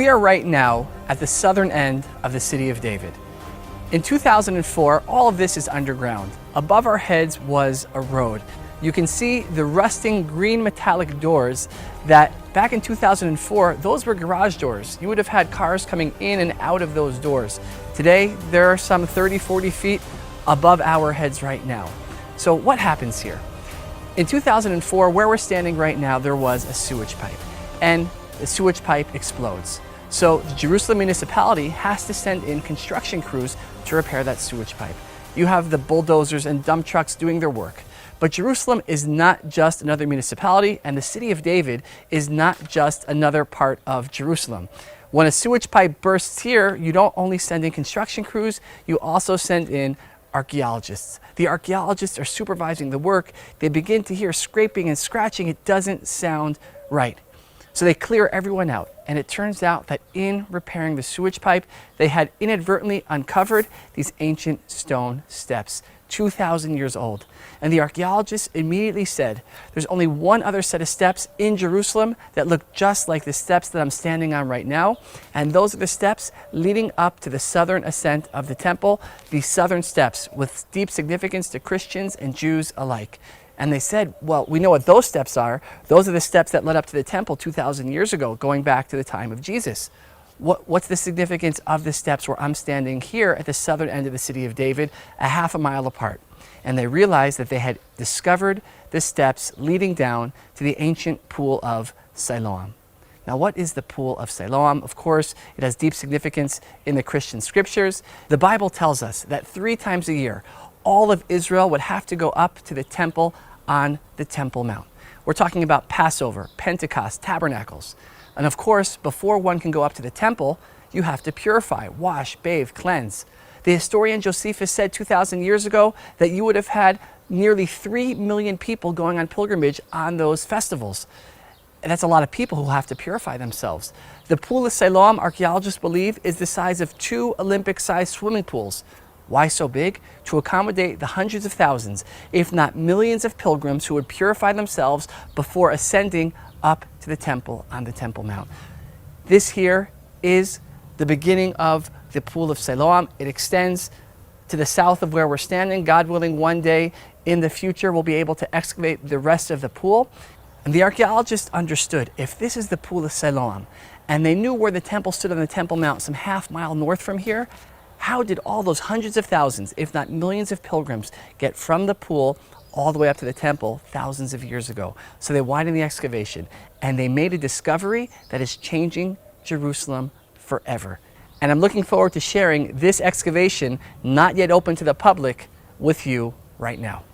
We are right now at the southern end of the city of David. In 2004, all of this is underground. Above our heads was a road. You can see the rusting green metallic doors that back in 2004, those were garage doors. You would have had cars coming in and out of those doors. Today, there are some 30, 40 feet above our heads right now. So what happens here? In 2004, where we're standing right now, there was a sewage pipe, and the sewage pipe explodes. So the Jerusalem municipality has to send in construction crews to repair that sewage pipe. You have the bulldozers and dump trucks doing their work. But Jerusalem is not just another municipality, and the city of David is not just another part of Jerusalem. When a sewage pipe bursts here, you don't only send in construction crews, you also send in archaeologists. The archaeologists are supervising the work. They begin to hear scraping and scratching. It doesn't sound right. So they clear everyone out, and it turns out that in repairing the sewage pipe, they had inadvertently uncovered these ancient stone steps, 2,000 years old. And the archaeologists immediately said, there's only one other set of steps in Jerusalem that look just like the steps that I'm standing on right now, and those are the steps leading up to the southern ascent of the temple, these southern steps with deep significance to Christians and Jews alike. And they said, well, we know what those steps are. Those are the steps that led up to the temple 2,000 years ago, going back to the time of Jesus. What's the significance of the steps where I'm standing here at the southern end of the city of David, a half a mile apart? And they realized that they had discovered the steps leading down to the ancient Pool of Siloam. Now, what is the Pool of Siloam? Of course, it has deep significance in the Christian scriptures. The Bible tells us that 3 times a year, all of Israel would have to go up to the temple on the Temple Mount. We're talking about Passover, Pentecost, Tabernacles. And of course, before one can go up to the temple, you have to purify, wash, bathe, cleanse. The historian Josephus said 2,000 years ago that you would have had nearly 3 million people going on pilgrimage on those festivals. And that's a lot of people who have to purify themselves. The Pool of Siloam, archaeologists believe, is the size of 2 Olympic-sized swimming pools. Why so big? To accommodate the hundreds of thousands, if not millions of pilgrims who would purify themselves before ascending up to the temple on the Temple Mount. This here is the beginning of the Pool of Siloam. It extends to the south of where we're standing. God willing, one day in the future, we'll be able to excavate the rest of the pool. And the archaeologists understood, if this is the Pool of Siloam, and they knew where the temple stood on the Temple Mount, some half-mile north from here, how did all those hundreds of thousands, if not millions of pilgrims, get from the pool all the way up to the temple thousands of years ago? So they widened the excavation, and they made a discovery that is changing Jerusalem forever. And I'm looking forward to sharing this excavation, not yet open to the public, with you right now.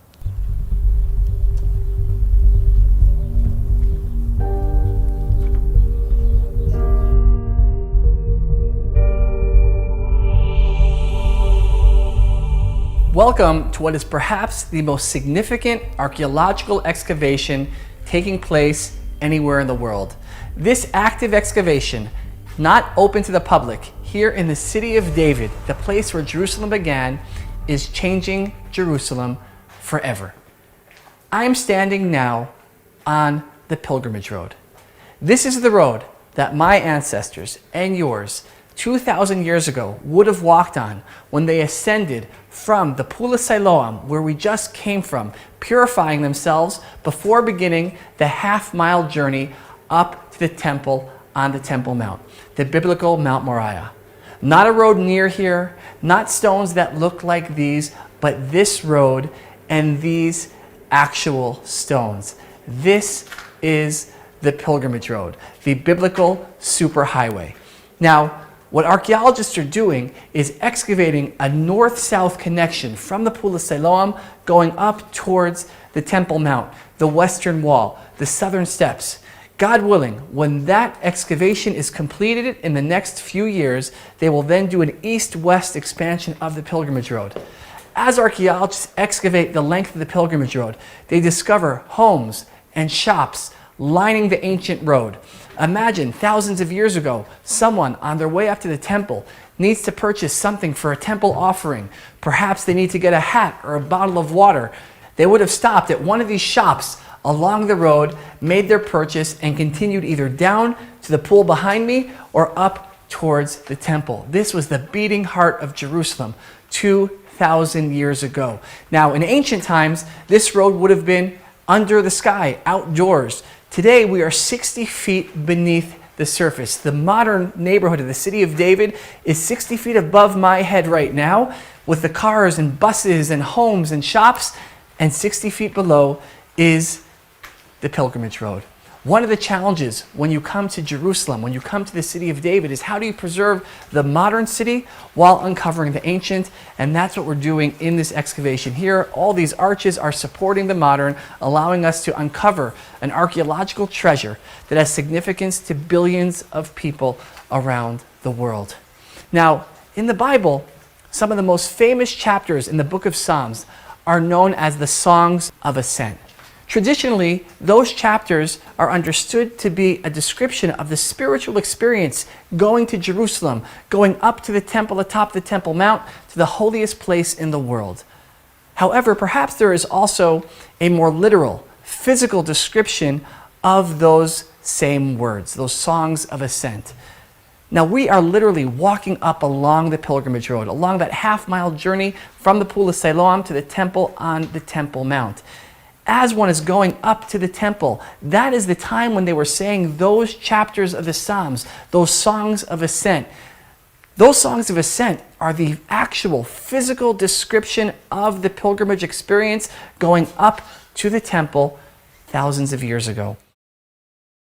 Welcome to what is perhaps the most significant archaeological excavation taking place anywhere in the world. This active excavation, not open to the public, here in the city of David, the place where Jerusalem began, is changing Jerusalem forever. I'm standing now on the pilgrimage road. This is the road that my ancestors and yours 2,000 years ago would have walked on when they ascended from the Pool of Siloam, where we just came from, purifying themselves before beginning the half-mile journey up to the temple on the Temple Mount, the biblical Mount Moriah. Not a road near here, not stones that look like these, but this road and these actual stones. This is the pilgrimage road, the biblical superhighway. Now, what archaeologists are doing is excavating a north-south connection from the Pool of Siloam going up towards the Temple Mount, the western wall, the southern steps. God willing, when that excavation is completed in the next few years, they will then do an east-west expansion of the pilgrimage road. As archaeologists excavate the length of the pilgrimage road, they discover homes and shops lining the ancient road. Imagine thousands of years ago, someone on their way up to the temple needs to purchase something for a temple offering. Perhaps they need to get a hat or a bottle of water. They would have stopped at one of these shops along the road, made their purchase, and continued either down to the pool behind me or up towards the temple. This was the beating heart of Jerusalem 2,000 years ago. Now, in ancient times, this road would have been under the sky, outdoors. Today, we are 60 feet beneath the surface. The modern neighborhood of the city of David is 60 feet above my head right now, with the cars and buses and homes and shops, and 60 feet below is the pilgrimage road. One of the challenges when you come to Jerusalem, when you come to the city of David, is how do you preserve the modern city while uncovering the ancient? And that's what we're doing in this excavation here. All these arches are supporting the modern, allowing us to uncover an archaeological treasure that has significance to billions of people around the world. Now, in the Bible, some of the most famous chapters in the book of Psalms are known as the Songs of Ascent. Traditionally, those chapters are understood to be a description of the spiritual experience going to Jerusalem, going up to the temple atop the Temple Mount, to the holiest place in the world. However, perhaps there is also a more literal, physical description of those same words, those songs of ascent. Now, we are literally walking up along the pilgrimage road, along that half-mile journey from the Pool of Siloam to the temple on the Temple Mount. As one is going up to the temple, that is the time when they were saying those chapters of the Psalms, those songs of ascent. Those songs of ascent are the actual physical description of the pilgrimage experience going up to the temple thousands of years ago.